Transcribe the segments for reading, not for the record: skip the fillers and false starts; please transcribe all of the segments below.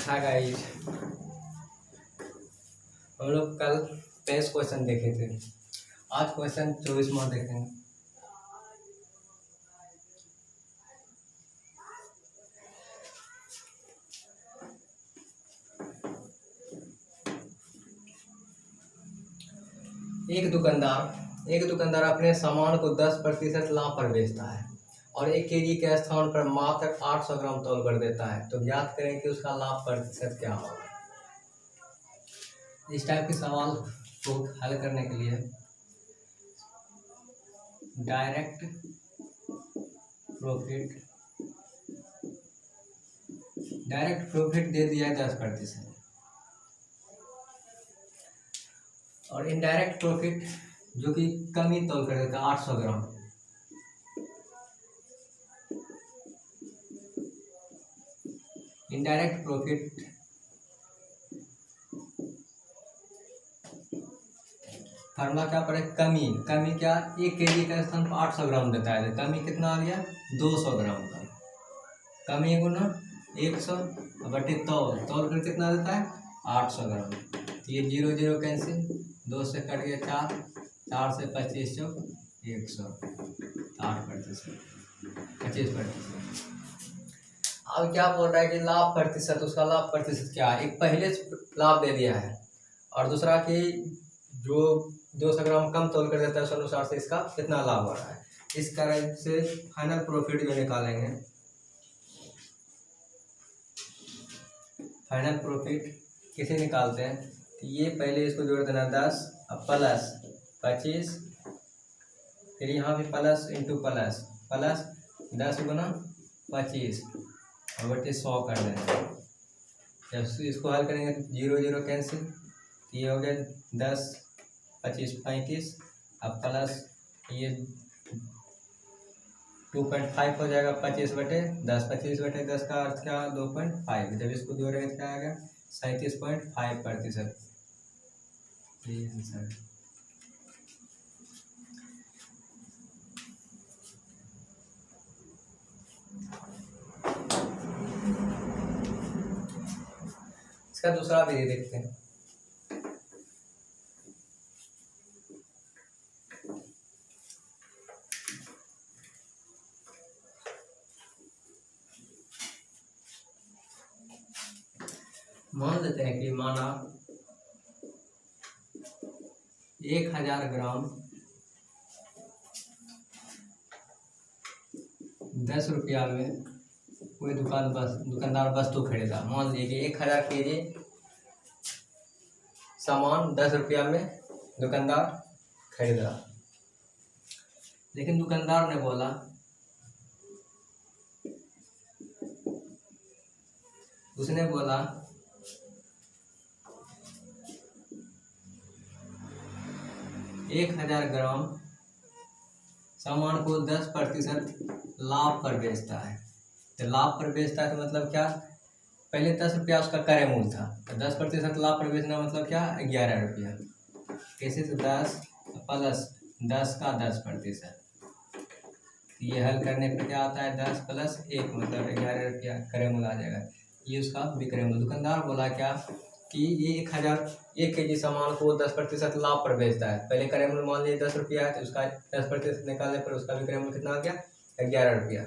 हाँ गाइस, हम लोग कल 23 क्वेश्चन देखे थे। आज क्वेश्चन 24वां देखेंगे। एक दुकानदार अपने सामान को 10% लाभ पर बेचता है और 1 केजी के स्थान पर मात्र 800 ग्राम तौल कर देता है। तो ज्ञात करें कि उसका लाभ प्रतिशत क्या होगा। इस टाइप के सवाल को हल करने के लिए डायरेक्ट प्रॉफिट दे दिया है 10% और इनडायरेक्ट प्रॉफिट जो कि कमी तौल कर देता है 800 ग्राम। इनडायरेक्ट प्रॉफिट फार्मूला क्या पड़े, कमी क्या 1 केजी का स्थान पर 800 ग्राम देता है। कमी कितना आ गया 200 ग्राम का। कमी गुना 100 बटे तौल कर कितना देता है 800 ग्राम। तो ये 0 0 कैंसिल, 2 से कट गया 4, 4 से 25 चौक 100, 8%, 25%। अब क्या बोल रहा है कि लाभ प्रतिशत, उसका लाभ प्रतिशत क्या है। एक पहले लाभ दे दिया है और दूसरा कि जो 200 ग्राम कम तौल कर देता है उस अनुसार से इसका कितना लाभ हो रहा है। इस कारण से फाइनल प्रॉफिट जो निकालेंगे, फाइनल प्रॉफिट किसे निकालते हैं तो ये पहले इसको जोड़ देना 10 प्लस 25, फिर यहाँ भी प्लस इंटू प्लस 10 गुना 25 और बटे 100 कर देंगे। जब इसको हल करेंगे 0 0 कैंसिल, ये हो गया 10 25 35, अब प्लस ये 2.5 हो जाएगा 25 बटे 10। 25 बटे 10 का अर्थ क्या 2.5। जब इसको जोड़ेंगे तो क्या आएगा 37.5%। ये आंसर है। इसका दूसरा विधि देखते हैं। मान लेते हैं कि माना 1000 ग्राम 10 रुपया में कोई दुकानदार वस्तु खरीदा। मान लीजिए कि 1000 केजी सामान 10 रुपया में दुकानदार खरीदा, लेकिन दुकानदार ने बोला उसने बोला 1000 ग्राम सामान को 10% लाभ पर बेचता है। तो लाभ पर बेचता है तो मतलब क्या, पहले 10 रुपया उसका क्रय मूल्य था, तो 10% लाभ पर बेचना मतलब क्या 11 रुपया। कैसे तो 10 प्लस 10 का 10%। ये हल करने पर क्या आता है 10 प्लस 1 मतलब 11 रुपया क्रय मूल्य आ जाएगा। ये उसका विक्रय मूल्य। दुकानदार बोला क्या कि ये 1 केजी सामान को 10% लाभ पर बेचता है। पहले क्रय मूल्य मान लीजिए 10 रुपया है, तो उसका 10% निकालने पर उसका विक्रय मूल्य कितना आ गया 11 रुपया।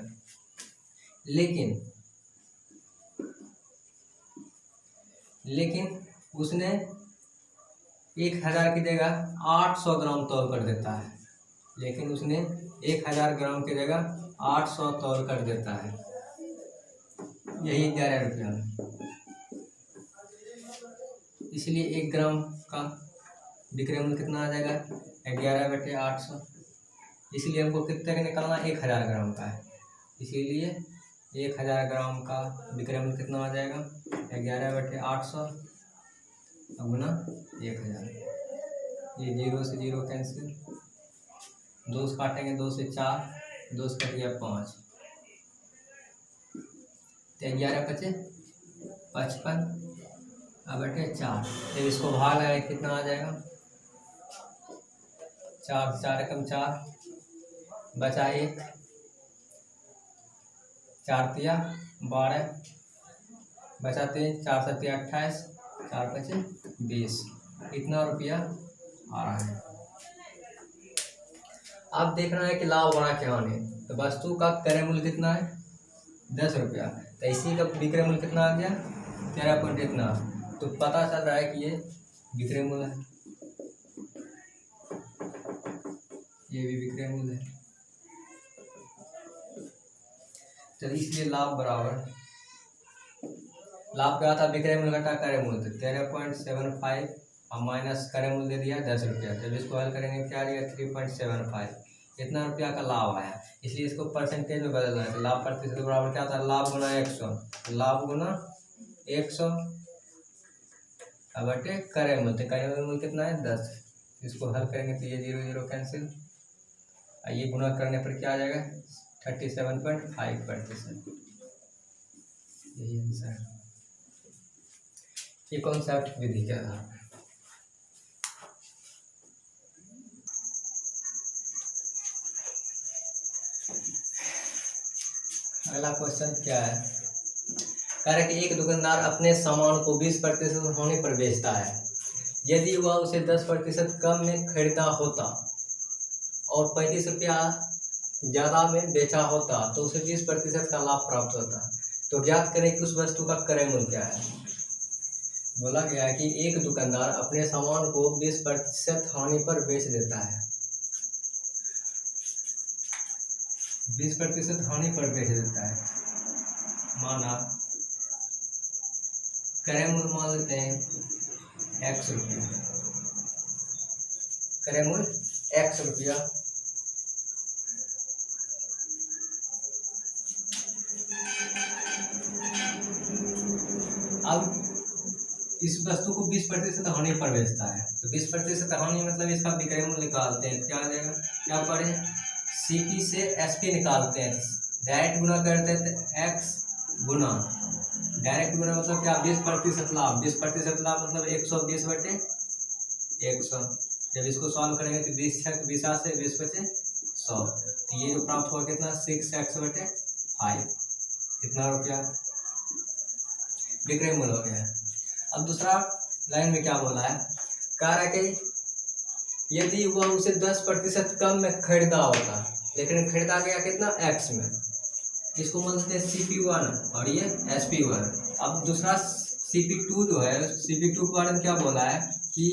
लेकिन उसने 1000 की जगह 800 ग्राम तौल कर देता है। लेकिन उसने 1000 ग्राम की जगह 800 तौल कर देता है, यही 11 रुपया में। इसलिए 1 ग्राम का विक्रय मूल्य कितना आ जाएगा 11 बटे 800। इसलिए हमको कितने का निकालना 1000 ग्राम का है। इसीलिए 1000 ग्राम का विक्रय मूल्य कितना आ जाएगा 11 बटे 800 गुना 1000। ये 0 से 0 कैंसिल, 2 से काटेंगे 2 से 4, 2 से कट गया 5, तो 11 बचे 55 बटे 4। जब इसको भाग लगाए कितना आ जाएगा 4 4 एकम 4 बचा 1, 4 तिया 12 बचाते हैं, 4 सत्ते 28, 4 पचे 20, इतना रुपया आ रहा है। अब देखना है कि लाभ बना क्या होने, तो वस्तु का क्रय मूल्य कितना है 10 रुपया, तो इसी का विक्रय मूल्य कितना आ गया 13 पॉइंट इतना, तो पता चल रहा है कि ये विक्रय मूल्य है, ये भी विक्रय मूल्य है। चलिए इसलिए लाभ बराबर, लाभ क्या था विक्रय मूल्य घटा क्रय मूल्य, 13.75 और माइनस क्रय मूल्य दे दिया 10 रुपया, जब इसको हल करेंगे क्या आ गया 3.75, इतना रुपया का लाभ आया। इसलिए इसको परसेंटेज में बदलना है, तो लाभ प्रतिशत बराबर क्या था लाभ गुना 100, लाभ गुना 100 बटे क्रय मूल्य, क्रय मूल्य कितना है 10, इसको हल करेंगे तो ये 0 0 कैंसिल, ये गुना करने पर क्या आ जाएगा 37.5%, यही आंसर है। ये कॉन्सेप्ट विधि क्या था। अगला क्वेश्चन क्या है, कह रहा है कि एक दुकानदार अपने सामान को 20% होने पर बेचता है, यदि वह उसे 10% कम में खरीदा होता और 35 रुपया ज़्यादा में बेचा होता तो उसे 20% का लाभ प्राप्त होता, तो ज्ञात करें कि उस वस्तु का क्रय मूल्य क्या है। बोला गया है कि एक दुकानदार अपने सामान को 20% हानि पर बेच देता है, 20% हानि पर बेच देता है, माना क्रय मूल्य मान लेते हैं x रुपया, क्रय मूल्य x रुपया, अब इस वस्तु को 20% हानि पर बेचता है, तो 20% हानि मतलब इसका विक्रय मूल्य निकालते हैं, क्या आ जाएगा, क्या पढ़े CP से SP निकालते हैं, डायरेक्ट गुना करते हैं तो x गुना, डायरेक्ट गुना मतलब क्या 20% लाभ, 20% लाभ मतलब 120 बटे 100, जब इसको सॉल्व करेंगे तो 20 छक 20 से 20 बचे 100, तो ये जो प्राप्त हुआ कितना 6x बटे 5, इतना रुपया विक्रय मूल्य हो गया है। अब दूसरा लाइन में क्या बोला है, कह रहा है कि यदि वह उसे 10% कम में खरीदा होता, लेकिन खरीदा गया कितना x में, इसको बोलते हैं CP1 और ये SP1। अब दूसरा CP2 जो है, CP2 के बारे में क्या बोला है कि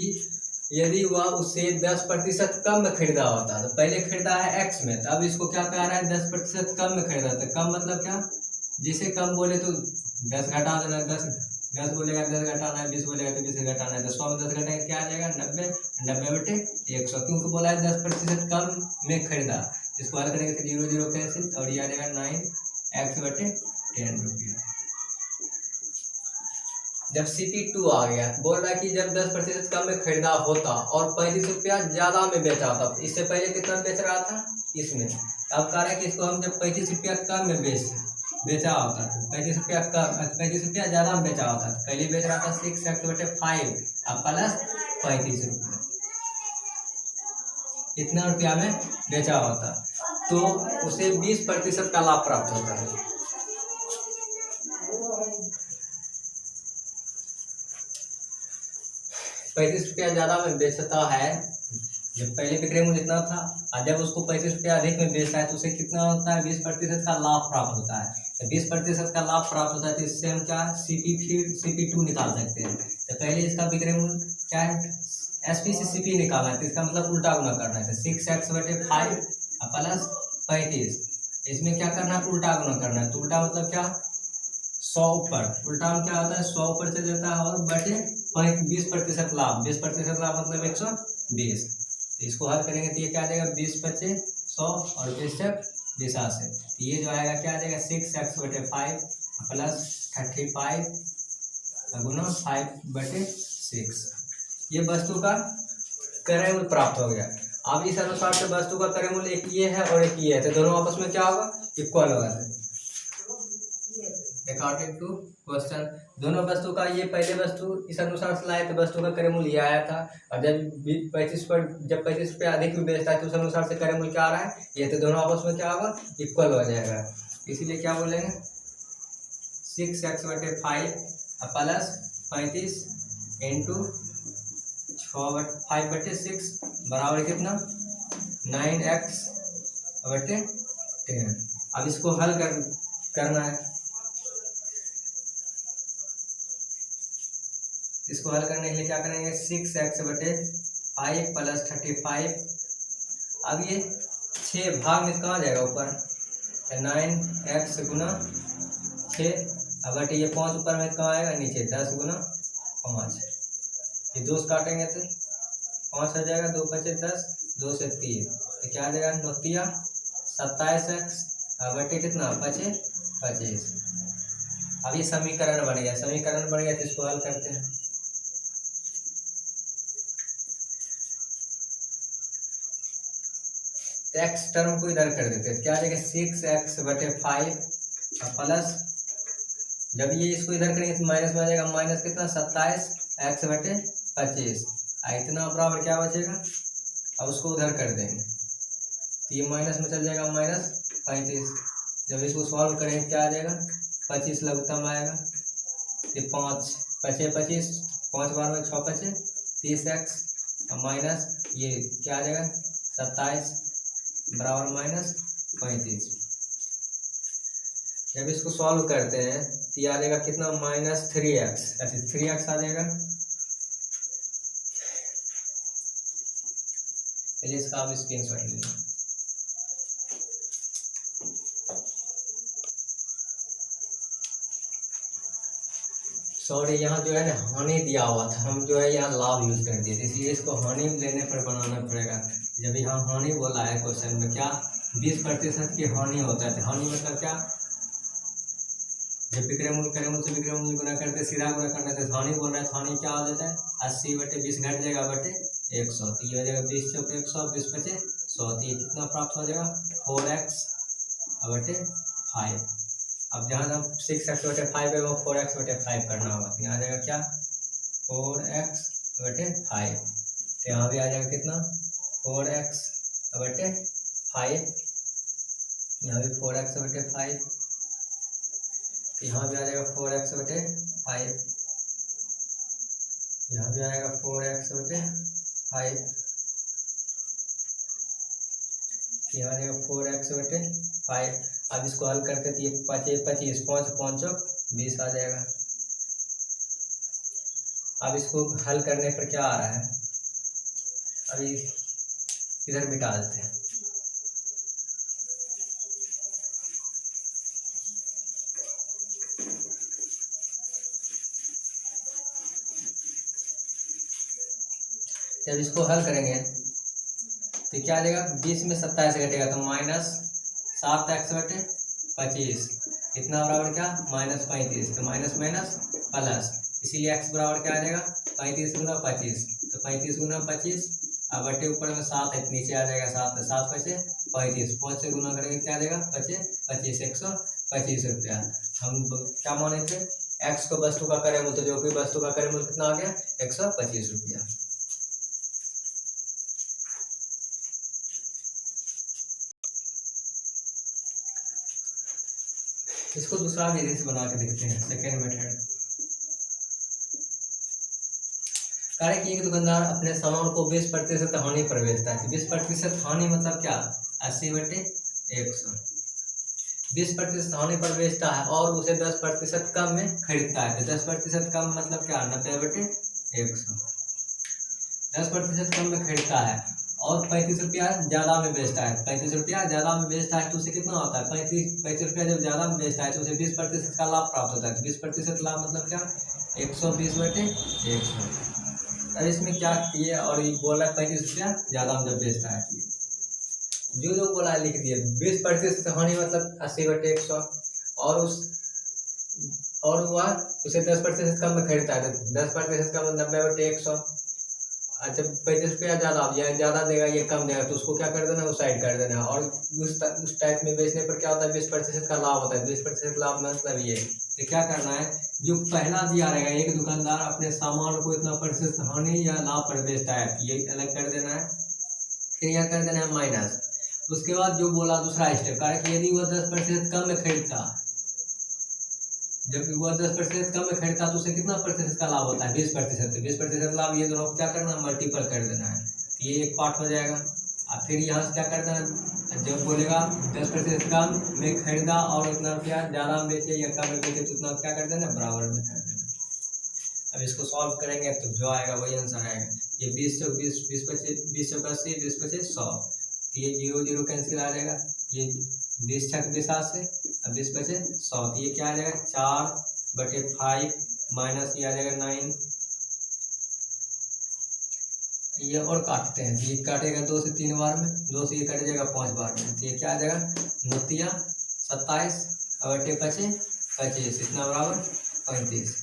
यदि वह उसे 10% कम में खरीदा होता, तो पहले खरीदा है x में, तो अब इसको क्या कह रहा है 10% कम में खरीदा, तो कम मतलब क्या, जिसे कम बोले तो 10 घटा देना, 10 बोलेगा 10 घटाना है, 20 बोलेगा तो 20 घटाना है, तो 100 में 10 घटाएंगे क्या आ जाएगा 90, 90 बटे 100, क्योंकि बोला है 10% कम में खरीदा, इसको हल करेंगे तो 0 0 कैंसिल और ये आ जाएगा 9x बटे 10 रुपया। जब CP2 आ गया, बोल रहा है कि जब 10% कम में खरीदा होता और 35 रुपया ज़्यादा में बेचा होता, इससे पहले कितना बेच रहा था इसमें, अब कह रहा है कि इसको हम जब 35 रुपया कम में बेचा होता है, 35 रुपया कम 35 रुपया ज़्यादा में बेचा होता है, पहले बेच रहा था 6x बटे 5 अब प्लस 35 रुपया, इतना रुपया में बेचा होता तो उसे 20% का लाभ प्राप्त होता है। ₹35 ज़्यादा में बेचता है, जब पहले विक्रय मूल्य इतना था और जब उसको 35 रुपया अधिक में बेचता है तो उसे कितना होता है 20% का लाभ प्राप्त होता है। तो 20% का लाभ प्राप्त होता है तो इससे हम क्या CP2 निकाल सकते हैं। तो पहले इसका विक्रय मूल्य क्या है SP से CP निकालना है, तो इसका मतलब उल्टा गुना करना है, तो 6x बटे 5 प्लस 35, इसमें क्या करना है उल्टा गुना करना है, तो उल्टा मतलब क्या 100 ऊपर, उल्टा में क्या होता है 100 ऊपर चल जाता है और बटे 20% लाभ, 20% लाभ मतलब 120, तो इसको हल करेंगे तो ये क्या आ जाएगा 20 बचे 100 और 20 20 से, तो ये जो आएगा क्या आ जाएगा 6x बटे 5 प्लस 35 गुना 5 बटे 6, ये वस्तु का क्रय मूल्य प्राप्त हो गया। अब इस अनुसार से वस्तु का क्रय मूल्य एक ये है और एक ये है, तो दोनों आपस में क्या होगा इक्वल होगा। अकॉर्डिंग टू क्वेश्चन दोनों वस्तु का ये पहले वस्तु इस अनुसार से लाए तो वस्तु का क्रय मूल्य आया था, और जब 35 रुपया अधिक में बेचता है तो उस अनुसार से क्रय मूल्य क्या आ रहा है ये, तो दोनों आपस में क्या होगा इक्वल हो जाएगा। इसीलिए क्या बोलेंगे 6x बटे 5 अब प्लस 35 इंटू 5/6 बराबर कितना 9x/10। अब इसको हल करना है। इसको हल करने के लिए क्या करेंगे 6x/5 प्लस 35। अब ये 6 भाग में कहाँ जाएगा ऊपर 9x गुना 6 अब ये 5 ऊपर में कहाँ आएगा नीचे 10 गुना 5। ये 2 काटेंगे तो 5 हो जाएगा 2 × 10 2 से 3 तो क्या आ जाएगा 9 27x बटे कितना 25। अब ये समीकरण बन गया तो इसको हल करते हैं। एक्स टर्म को इधर कर देते हैं क्या आ जाएगा 6x/5 प्लस जब ये इसको इधर करेंगे तो माइनस में आ जाएगा माइनस कितना 27x/25 इतना बराबर क्या बचेगा। अब उसको उधर कर देंगे तो ये माइनस में चल जाएगा -35। जब इसको सॉल्व करेंगे क्या आ जाएगा 25 लघुत्तम आएगा। ये 5 × 25 5 बार में 6 × 30x माइनस ये क्या आ जाएगा 27 बराबर -35। जब इसको सॉल्व करते हैं तो ये आ जाएगा कितना -3x 3x आ जाएगा। चलिए इसका आप स्क्रीनशॉट ले लीजिए। सॉरी यहाँ जो है ना हानि दिया हुआ था हम जो है यहाँ लाभ यूज कर दिए इसलिए इसको हानि लेने पर बनाना पड़ेगा। जब यहाँ हानि बोला है क्वेश्चन में क्या 20% की हानि होता है। हानि मतलब क्या जब विक्रयमूल्य से विक्रयमूल्य गुना करते सीधा गुना करना तो हानि बोल रहा है। हानि क्या हो जाता है 80/20 घट जाएगा बटे 100 तो ये हो जाएगा 20 × 100 20 × 100 तो ये कितना प्राप्त हो जाएगा 4x/5। अब जहाँ हम 6x/5 है वो 4x/5 करना होगा तो यहाँ आ जाएगा क्या 4x/5 तो यहाँ भी आ जाएगा कितना 4x/5 यहाँ भी 4x/5 तो यहाँ भी आ जाएगा 4x/5 यहाँ भी आएगा 4x/5 यहाँ आ जाएगा 4x/5। अब इसको हल करके तो ये 25 5 5 20 आ जाएगा। अब इसको हल करने पर क्या आ रहा है अभी इधर मिटा देते हैं। जब इसको हल करेंगे तो क्या आ जाएगा 20 में 27 घटेगा तो -7x/25 इतना बराबर क्या -35 तो माइनस माइनस प्लस इसीलिए x बराबर क्या आ जाएगा 35 × 25 तो 35 × 25 अब बटे ऊपर में 7 है नीचे आ जाएगा 7 7 × 5 5 से गुना करेंगे क्या आ जाएगा 25 125 रुपया। हम क्या माने थे x को वस्तु का क्रय मूल्य तो जो भी वस्तु का क्रय मूल्य कितना आ गया 125 रुपया। इसको दूसरा विधि से बना के देखते हैं सेकेंड मेथड। कार्य कि एक दुकानदार अपने सामान को 20% हानि पर बेचता है। 20% हानि मतलब क्या 80/100 20% हानि पर बेचता है और उसे 10% कम में खरीदता है। तो 10% कम मतलब क्या 90/100 10% कम में खरीदता है और 35 रुपया ज़्यादा में बेचता है। 35 रुपया ज़्यादा में बेचता है तो उसे कितना होता है 35 रुपया जब ज़्यादा में बेचता है तो उसे 20% का लाभ प्राप्त होता है। 20% लाभ मतलब क्या 120/100। अब इसमें क्या किए और ये बोला 35 रुपया ज़्यादा में जब बेचता है जो बोला लिख दिए 20% हानि मतलब 80/100 और वह उसे 10% कम में खरीदता है। 10% कम 90/100 अच्छा 35 रुपया ज़्यादा देगा ये कम देगा तो उसको क्या कर देना उस साइड कर देना। और उस टाइप में बेचने पर क्या होता है 20% का लाभ होता है। 20% लाभ मतलब ये तो क्या करना है जो पहला दिया रहेगा एक दुकानदार अपने सामान को इतना प्रतिशत हानि या लाभ पर बेचता है ये अलग कर देना है। फिर यह कर देना है माइनस। उसके बाद जो बोला दूसरा स्टेप कारण कि यदि वह 10% कम में खरीदता जब वो 10% कम में खरीदता तो उसे कितना प्रतिशत का लाभ होता है? 20%। 20% लाभ, ये दोनों को क्या करना है? मल्टीपल कर देना है। ये एक पार्ट हो जाएगा। और फिर यहाँ से क्या कर देना, जब बोलेगा 10% कम में खरीदा और उतना रुपया ज़्यादा में बेचे या कम में बेचे तो उतना क्या कर देना, बराबर में कर देना। अब इसको सॉल्व करेंगे तो जो आएगा वही आंसर आएगा। ये 20 चौक 20, 20 25, 20 चौक 80, 20 25 100, ये 0 0 कैंसिल आ जाएगा। ये 20 छक 20 80 और 20 25 100, तो ये क्या आ जाएगा 4/5 माइनस ये आ जाएगा 9। ये और काटते हैं तो ये काटेगा 2 से 3 बार में, 2 से ये कट जाएगा 5 बार में, तो ये क्या आ जाएगा 29 27 और 25 25, इतना बराबर 35।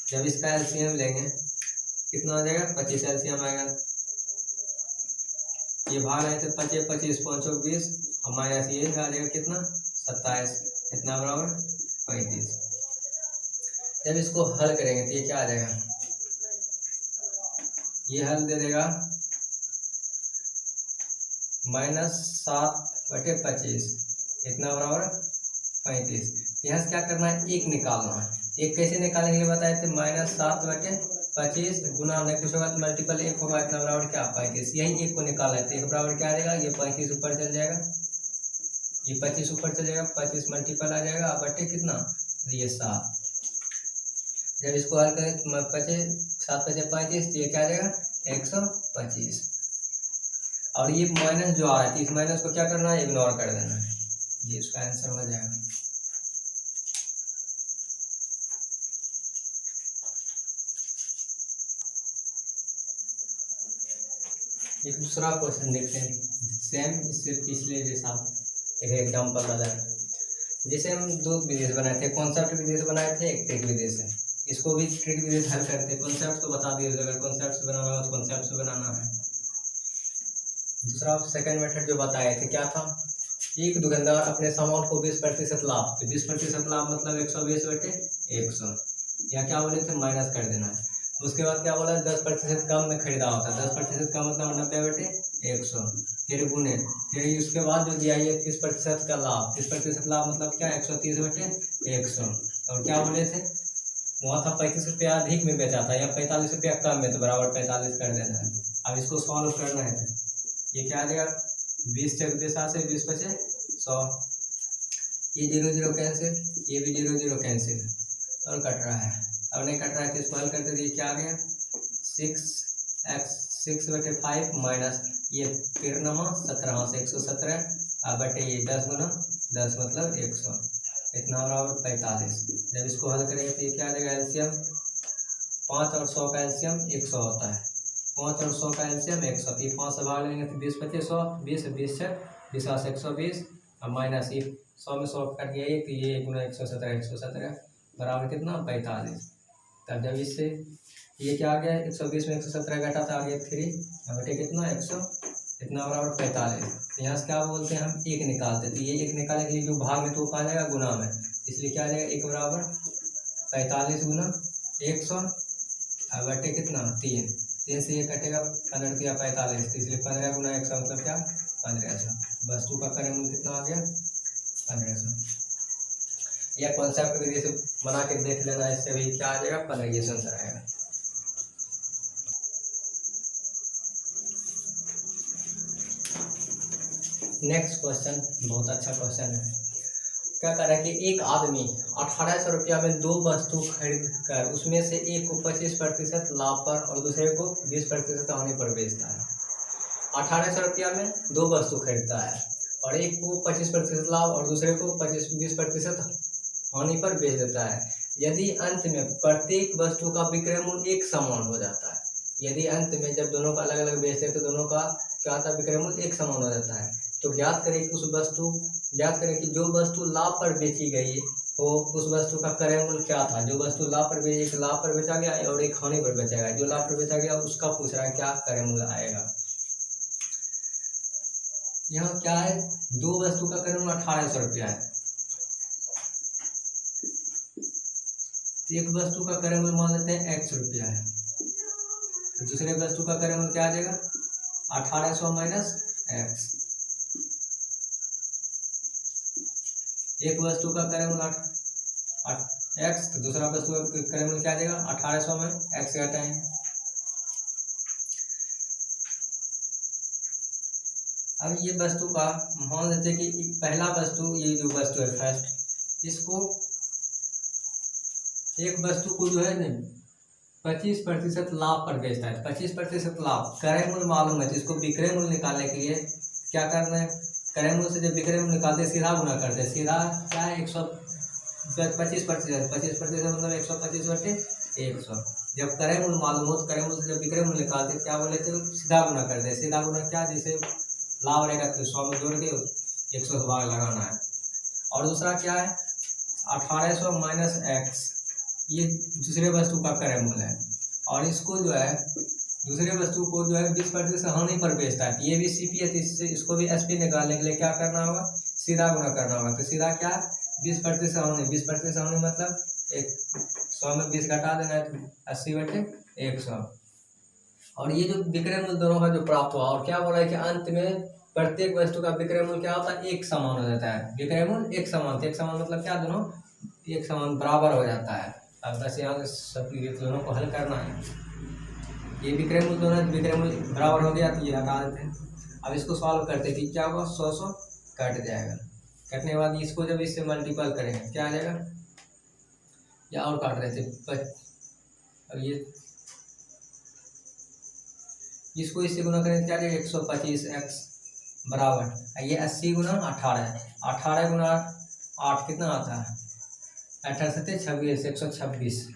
जब इसका एलसीएम लेंगे कितना आ जाएगा 25 एलसीएम आएगा। ये भाग आए थे 25 25 5 20 और माइनस ये आ जाएगा कितना 27, इतना बराबर 35। जब इसको हल करेंगे तो ये क्या आ जाएगा, ये हल दे देगा -7/25, इतना बराबर 35। यहाँ से क्या करना है, एक निकालना है। एक कैसे निकालेंगे ये बताए थे, -7/25 गुना नहीं कुछ होगा तो मल्टीपल 1 होगा, इतना बराबर क्या 35। यही एक को निकाला है तो एक बराबर क्या आ जाएगा, ये 35 ऊपर चल जाएगा, ये 25 ऊपर चल जाएगा, 25 मल्टीपल आ जाएगा बटे कितना, ये 7। जब इसको हल करें तो 25 7 × 35 तो ये क्या आ जाएगा 125। और ये माइनस जो आ रहा है इस माइनस को क्या करना है, इग्नोर कर देना है, ये इसका आंसर हो जाएगा। एक दूसरा क्वेश्चन देखते हैं, सेम इससे पिछले जैसा एक एग्जाम्पल बता है। जैसे हम 2 विधि बनाए थे, कॉन्सेप्ट विधि से बनाए थे, एक ट्रिक विधि से। इसको भी ट्रिक विधि से हल करते। कॉन्सेप्ट तो बता दिए, अगर कॉन्सेप्ट से बनाना हो तो कॉन्सेप्ट से बनाना है। दूसरा सेकंड मेथड जो बताए थे क्या था, एक दुकानदार अपने सामान को 20% लाभ, तो 20% लाभ मतलब 120/100, या क्या बोले थे माइनस कर देना है। उसके बाद क्या बोला 10% कम में खरीदा होता है, 10% कम मतलब 90/100, फिर गुने, फिर उसके बाद जो दिया ये 30% का लाभ, 30% लाभ मतलब क्या 130/100। और क्या बोले थे वहाँ था 35 रुपया अधिक में बेचा था, या 45 रुपया कम में, तो बराबर 45 कर देना है। अब इसको सॉल्व करना है तो ये क्या आ जाएगा 20 चक 20 से 20 25 100, ये 0 0 कैंसिल, ये भी 0 0 कैंसिल, और कट रहा है। अब नहीं कट रहा है तो इसको हल करते थे, क्या आ गया 6x 6/5 माइनस ये 17 से 117 बटे ये 10 गुना 10 मतलब 100, इतना बराबर 45। जब इसको हल करेंगे तो ये क्या आ जाएगा एलसीएम, 5 और 100 का एलसीएम 100 होता है, 5 और 100 का एलसीएम 100, तो 5 से भाग लेंगे तो 20 25 100, 20 20 से 20 से 120 और माइनस ये 100 में 100 कट गया, तो ये गुना 117 बराबर कितना 45। तब जब इससे ये क्या आ गया 120 में 117 घटा था, आ गया 3 बटे कितना 100, इतना बराबर 45। यहाँ से क्या बोलते हैं हम एक निकालते, तो ये एक निकालने के लिए जो भाग में तो आ जाएगा गुना में, इसलिए क्या आ जाएगा 1 बराबर 45 गुना 100 बटे कितना 3 से ये कटेगा 15 या 45, तो इसलिए 15 गुना 100 मतलब क्या 1500। वस्तु का क्रय मूल्य कितना आ गया 1500। या कॉन्सेप्ट विधि से बना के देख लेना, इससे भी क्या आ जाएगा 15 आंसर आएगा। नेक्स्ट क्वेश्चन बहुत अच्छा क्वेश्चन है। क्या कर रहा है कि एक आदमी 1800 रुपया में 2 वस्तु खरीद कर उसमें से एक को 25% लाभ पर और दूसरे को 20% हानि पर बेचता है। 1800 रुपया में 2 वस्तु खरीदता है और एक को 25% लाभ और दूसरे को 20% हानि पर बेच देता है। यदि अंत में प्रत्येक वस्तु का विक्रय मूल्य एक समान हो जाता है, यदि अंत में जब दोनों का अलग अलग बेचते हैं तो दोनों का क्या होता है विक्रय मूल्य एक समान हो जाता है, तो ज्ञात करें कि जो वस्तु लाभ पर बेची गई हो उस वस्तु का क्रय मूल्य क्या था। जो वस्तु लाभ पर एक लाभ पर बेचा गया और एक हानि पर बेचा गया, जो लाभ पर बेचा गया उसका पूछ रहा है क्या क्रय मूल्य आएगा। यहाँ क्या है 2 वस्तु का क्रय मूल्य 1800 रुपया है, एक वस्तु का क्रय मूल्य मान लेते हैं x रुपया है, तो दूसरे वस्तु का क्रय मूल्य क्या आ जाएगा 1800 माइनस x। एक वस्तु का क्रय मूल्य एक्स, तो दूसरा वस्तु का क्रय मूल्य क्या आ जाएगा 1800 में एक्स घटाएंगे। अब ये वस्तु का मान लेते हैं कि पहला वस्तु, ये जो वस्तु है फर्स्ट, इसको एक वस्तु को जो है ना 25% लाभ पर बेचता है। 25% लाभ, क्रय मूल्य मालूम है तो इसको विक्रय मूल्य निकालने के लिए क्या करना है, क्रय मूल्य से जब विक्रय मूल्य निकालते सीधा गुना करते हैं। सीधा क्या है 25% मतलब 125/100। जब क्रय मूल्य मालूम हो तो क्रय मूल्य से जब विक्रय मूल्य निकालते क्या बोले थे, सीधा गुना करते हैं। सीधा गुना क्या, जैसे लाभ रहेगा तो 100 में जोड़ के 100 से भाग लगाना है। और दूसरा क्या है 1800 माइनस एक्स, ये दूसरे वस्तु का क्रय मूल्य है। और इसको जो है दूसरे वस्तु को जो है 20% हानि पर बेचता है, ये भी सीपी है, तो इससे इसको भी एसपी निकालने के लिए क्या करना होगा, सीधा गुना करना होगा। तो सीधा क्या 20% हानि, 20% हानि मतलब 100 में 20 घटा देना है, 80/100। और ये जो विक्रय मूल्य दोनों का जो प्राप्त हुआ, और क्या बोला है कि अंत में प्रत्येक वस्तु का विक्रय मूल्य क्या होता है, एक समान हो जाता है। विक्रय मूल्य एक समान, एक समान मतलब क्या, दोनों एक समान बराबर हो जाता है। अब बस यहाँ सब दोनों को हल करना है। ये विक्रय मूल्य दोनों विक्रय मूल्य बराबर हो गया तो ये हटा देते हैं। अब इसको सॉल्व करते हैं कि क्या होगा, 100 कट जाएगा। कटने के बाद इसको जब इससे मल्टीपल करेंगे क्या आ जाएगा, या और काट रहे थे। अब ये इसको इससे गुना करें क्या जाएगा 125x बराबर ये 80 गुना 18, 18 गुना 8 कितना आता है 18 7 26, 126,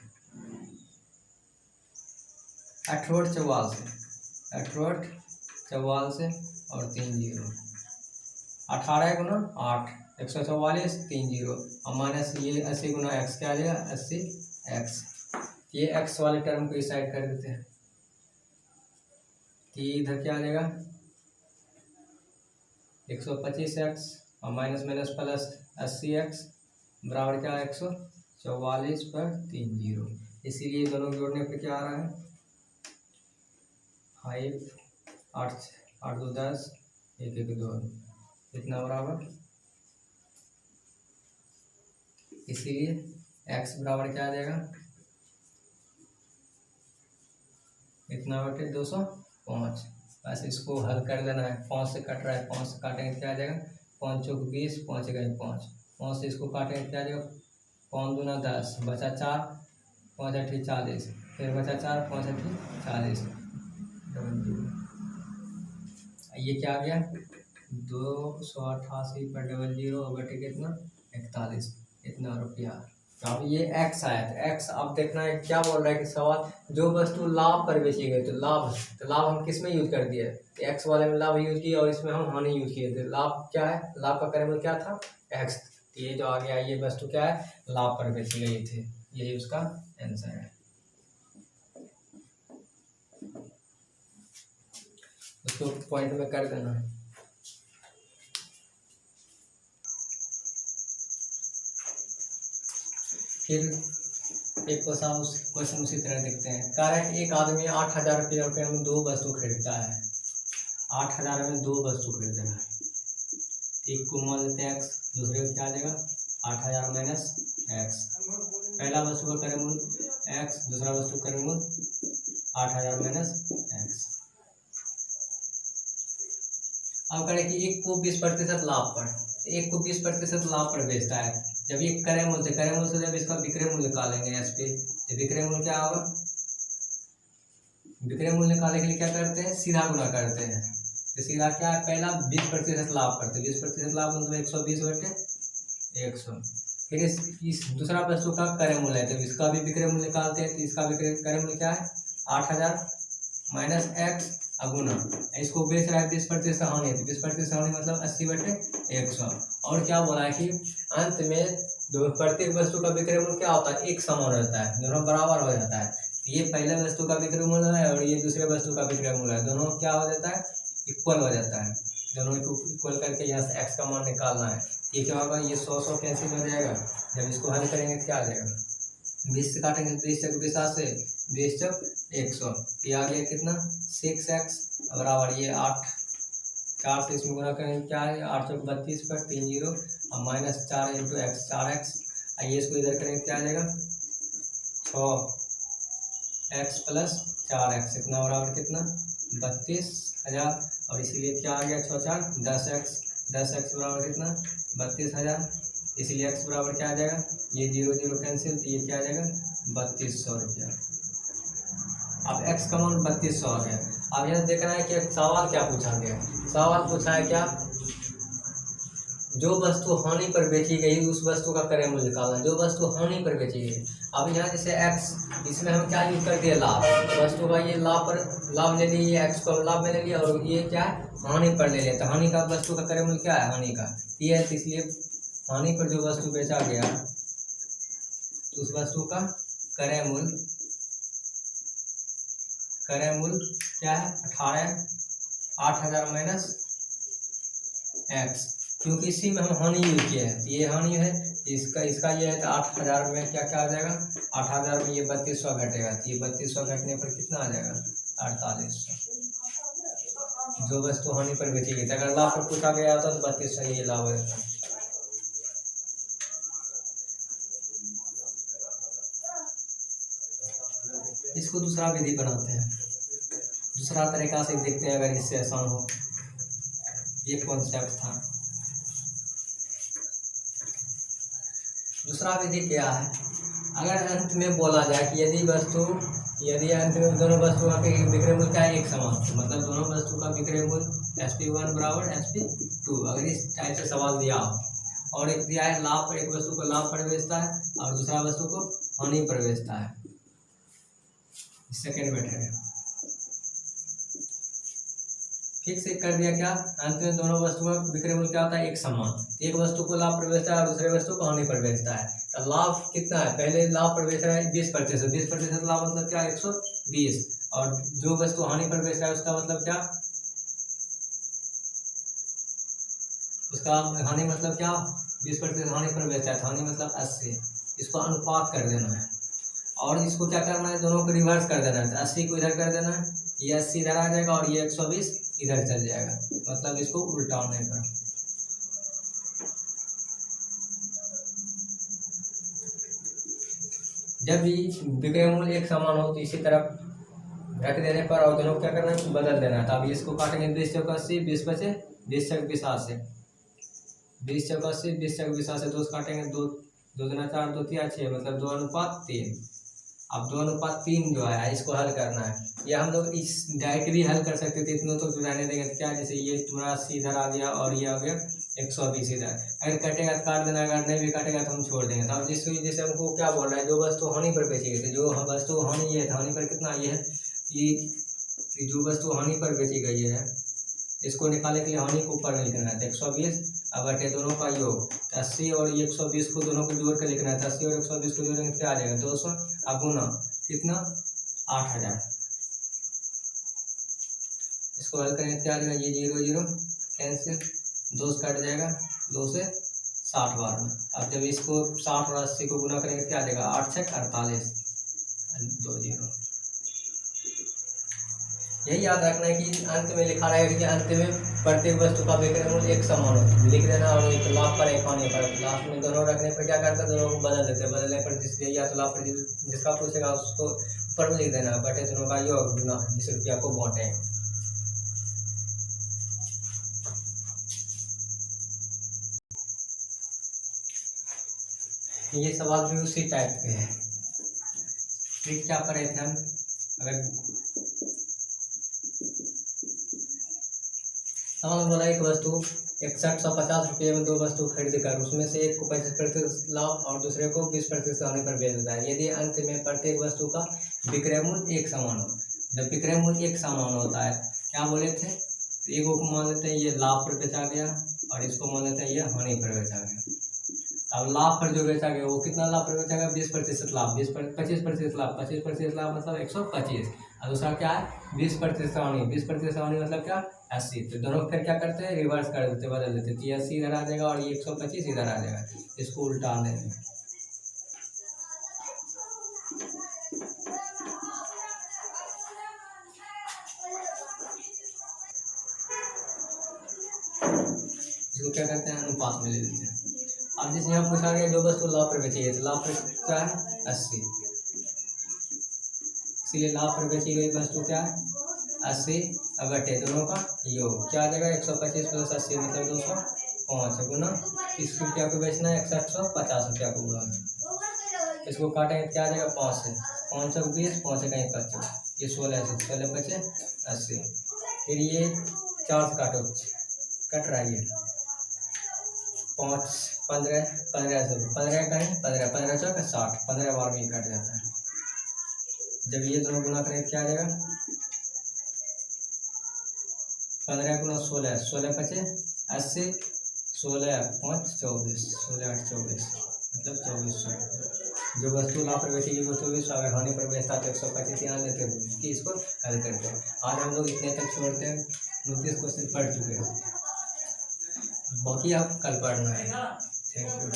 18 44 और 3 0, 18 गुना 8 144 3 0 और माइनस ये 80 गुना एक्स क्या आ जाएगा 80x। ये एक्स वाले टर्म को इस साइड कर देते हैं, इधर क्या आ जाएगा 125x और माइनस माइनस प्लस 80x बराबर क्या 144/3 0। इसीलिए दोनों जोड़ने पे क्या आ रहा है 5 8 8 2 10 1 1 2 इतना बराबर, इसीलिए x बराबर क्या आ जाएगा इतना बटे 205। बस इसको हल कर देना है। 5 से कट रहा है, 5 से काटेंगे क्या आ जाएगा 5 चौक 20, 5 गए 5, 5 से इसको काटेंगे क्या आ जाएगा 5 दूना 10, बचा 4, 5 8 40, फिर बचा 4, 5 8 40, ये क्या आ गया 288/00 बटे कितना 41, इतना रुपया। अब ये एक्स आया तो एक्स अब देखना है क्या बोल रहा है कि सवाल जो वस्तु लाभ पर बेची गई, तो लाभ हम किस में यूज कर दिए, एक्स वाले में लाभ यूज किया और इसमें हम हानि यूज किए थे। लाभ क्या है, लाभ का क्रय मूल्य क्या था एक्स, ये जो आ गया ये वस्तु क्या है लाभ पर बेची गई थी, यही उसका आंसर है। उसको पॉइंट में कर देना है। फिर एक क्वेश्चन उसी तरह देखते हैं। कारण एक आदमी 8000 रुपये में 2 वस्तु खरीदता है, 8000 में 2 वस्तु खरीदेगा। एक को मान लेते हैं एक्स, दूसरे को क्या आ जाएगा 8000 माइनस एक्स। पहला वस्तु का क्रय मूल्य एक्स, दूसरा वस्तु क्रय मूल्य 8000 माइनस एक्स। अब करें कि एक को 20% लाभ पर, एक को 20% लाभ पर बेचता है। जब ये क्रय मूल्य से जब इसका विक्रय मूल्य निकालेंगे एस पे, तो विक्रय मूल्य क्या होगा, विक्रय मूल्य निकालने के लिए क्या करते हैं सीधा गुना करते हैं। तो सीधा क्या है पहला 20% लाभ पर, तो 20% लाभ मतलब 120/100। फिर इस दूसरा वस्तु का क्रय मूल्य है तो इसका भी विक्रय मूल्य निकालते हैं। तो इसका विक्रय क्रय मूल्य क्या है 8000 माइनस एक्स गुना, इसको बेच रहा है 20% हानि, तो 20% हानि मतलब 80/100। और क्या बोला है कि अंत में प्रत्येक वस्तु का विक्रय मूल्य क्या होता है एक समान रहता है, दोनों बराबर हो जाता है। तो ये पहले वस्तु का विक्रय मूल्य है और ये दूसरे वस्तु का विक्रय मूल्य है, दोनों क्या हो जाता है इक्वल हो जाता है। दोनों को इक्वल करके यहाँ से एक्स का मान निकालना है। ये क्या होगा ये 100 कैंसिल हो जाएगा। जब इसको हल करेंगे तो क्या आ जाएगा 20 से काटेंगे 20 चक 20 से 20 चक 100, ये आ गया कितना 6x बराबर ये 8, 4 से इसमें गुना करेंगे क्या है 8 चौक 32/3 0 और माइनस 4 × x 4x आइए इसको इधर करेंगे, क्या आ जाएगा 6x प्लस 4x कितना बराबर कितना 32,000। और इसीलिए क्या आ गया 6 4 10x, 10x बराबर कितना 32,000। इसलिए x बराबर क्या आ जाएगा, ये 0 0 कैंसिल, तो ये क्या आ जाएगा 3200 रुपया। अब x का मान 3200 आ गया। अब यहाँ देखना है कि सवाल क्या पूछा गया। सवाल पूछा है क्या, जो वस्तु हानि पर बेची गई उस वस्तु का क्रय मूल्य निकालना। जो वस्तु हानि पर बेची गई, अब यहाँ जैसे x, इसमें हम क्या यूज कर दिए लाभ, वस्तु का ये लाभ पर लाभ ले लिए, x को लाभ में ले लिया, और ये क्या है हानि पर ले लिया। तो हानि का वस्तु का क्रय मूल्य क्या है, हानि का ये है, इसलिए हानि पर जो वस्तु बेचा गया तो उस वस्तु का क्रय मूल्य क्या है 8,000 माइनस x, क्योंकि इसी में हम हानि यूज किए हैं। तो ये हानि है, इसका ये है, तो 8,000 में क्या क्या आ जाएगा, 8,000 में ये 3200 घटेगा, तो ये 3200 घटने पर कितना आ जाएगा 4800। जो वस्तु हानि पर बेची गई, अगर लाभ पर पूछा गया होता तो 3200 ये लाभ रहता। इसको दूसरा विधि बनाते हैं, दूसरा तरीका से देखते हैं, अगर इससे आसान हो। ये कॉन्सेप्ट था। दूसरा विधि क्या है, अगर अंत में बोला जाए कि यदि अंत में दोनों वस्तुओं का विक्रय मूल्य क्या है एक समान, मतलब दोनों वस्तु का विक्रय मूल्य SP1 बराबर SP2, अगर इस टाइप से सवाल दिया हो, और एक दिया है लाभ पर, एक वस्तु को लाभ पर बेचता है और दूसरा वस्तु को हानि पर बेचता है, सेकेंड मेथड है। ठीक से कर दिया क्या, अंत में दोनों वस्तुओं का विक्रय मूल्य क्या होता है एक समान। एक वस्तु को लाभ पर बेचता है और दूसरे वस्तु को हानि पर बेचता है। तो लाभ कितना है, पहले लाभ पर बेच रहा है 20%, 20% लाभ मतलब क्या 120, और जो वस्तु हानि पर बेच रहा है उसका मतलब क्या, उसका हानि मतलब क्या 20% हानि पर बेचा है, हानि मतलब 80। इसको अनुपात कर देना है, और इसको क्या करना है, दोनों को रिवर्स कर देना है। 80 को इधर कर देना है, ये 80 इधर आ जाएगा और ये 120 इधर चल जाएगा, मतलब इसको उल्टाने पर। जब भी विक्रय मूल्य एक समान हो तो इसी तरफ रख देने पर, और दोनों क्या करना है बदल देना है। तो अब इसको काटेंगे 20 चौक 80, 20 बचे 20 चौक 20 से 20 चौक 80, 20 चौक 20 से 2 काटेंगे, 2 2 दूना 4, 2 3 6, मतलब 2:3। अब 2:3 जो है इसको हल करना है, या हम लोग इस डायरेक्ट भी हल कर सकते थे, इतनों तो रहने देंगे। क्या, जैसे ये तुम्हारा 80 इधर आ गया और ये आ गया 120 इधर, अगर कटेगा तो काट देना, अगर नहीं भी कटेगा तो हम छोड़ देंगे। तो अब जैसे हमको क्या बोल रहा है, जो वस्तु हानि पर बेची गई थी, जो वस्तु हानि ये हानि पर कितना ये है कि जो वस्तु हानि पर बेची गई है इसको निकालने के लिए हानि को ऊपर में लिखना है, 120 अब बटे दोनों का योग 80 और 120 को दोनों को जोड़ कर लिखना है। 80 और 120 को जोड़ेंगे क्या आ जाएगा 200, अब गुना कितना 8000। इसको हल करेंगे क्या आ जाएगा, ये 0 0 कैंसिल, 2 से कट जाएगा, 2 से 60 बार में। अब जब इसको 60 और 80 को गुना करेंगे क्या आ जाएगा 8 6 48 2 0। यही याद रखना है कि अंत में लिखा रहेगा कि अंत में प्रत्येक वस्तु का विक्रय मूल्य एक समान हो, लिख देना, और एक लाभ पर एक हानि पर, लास्ट में दोनों रखने पर क्या करते हैं, दोनों को बदल देते हैं। बदलने पर जिसलिए या तो लाभ पर जिसका पूछेगा उसको ऊपर में लिख देना, बटे दोनों का योग गुना जिस रुपया को बांटे। ये सवाल भी उसी टाइप के है। ट्रिक क्या पढ़े थे हम, अगर सवाल बोला एक वस्तु 6150 रुपये में 2 वस्तु खरीद कर उसमें से एक को 25% लाभ और दूसरे को 20% हानि पर बेच देता है, यदि अंत में प्रत्येक वस्तु का विक्रय मूल्य एक समान हो। जब विक्रय मूल्य एक समान होता है, क्या बोले थे, तो एक को मान लेते हैं ये लाभ पर बेचा गया और इसको मान लेते हैं ये हानि पर बेचा गया। अब लाभ पर जो बेचा गया वो कितना लाभ पर बेचा गया 20% लाभ, 25% लाभ, 25% लाभ मतलब 125, और दूसरा क्या है 20% हानि, 20% हानि मतलब क्या 80। तो दोनों फिर क्या करते हैं रिवर्स कर देते, बदल देते, तो 80 इधर आ जाएगा और ये 125 इधर आ जाएगा, इसको उल्टा देंगे। इसको क्या करते हैं अनुपात में ले लेते हैं। अब अब जैसे यहाँ पूछा गया जो वस्तु लाभ पर बेची गई तो लाभ पर क्या है 80, इसलिए लाभ पर बेची गई वस्तु क्या है 80 अब बटे दोनों का योग क्या आ जाएगा 125 प्लस 80 मतलब 205 गुना 30 रुपया को बेचना है 6150 रुपया को गुना इसको काटेंगे क्या आ जाएगा 5 से 520 5 से कहीं 25 ये 16 से 16 बचे 80 फिर ये 4 से काटो कट रहा है ये 5 15 15 से 15 कहीं 15 15 चौक 60 15 बार में कट जाता है। जब ये दोनों गुना करें क्या आ जाएगा 15 गुना 16 16 पचे 80 16 5 24 16 8 24 मतलब 2400 जो वस्तु लाभ पर बेची गई वस्तु अगर होने पर बेचता तो 125 यहाँ लेते हैं कि इसको हल करते हैं। आज हम लोग इतने तक छोड़ते हैं 29 क्वेश्चन पढ़ चुके हैं बाकी आप कल पढ़ना है। Thank you.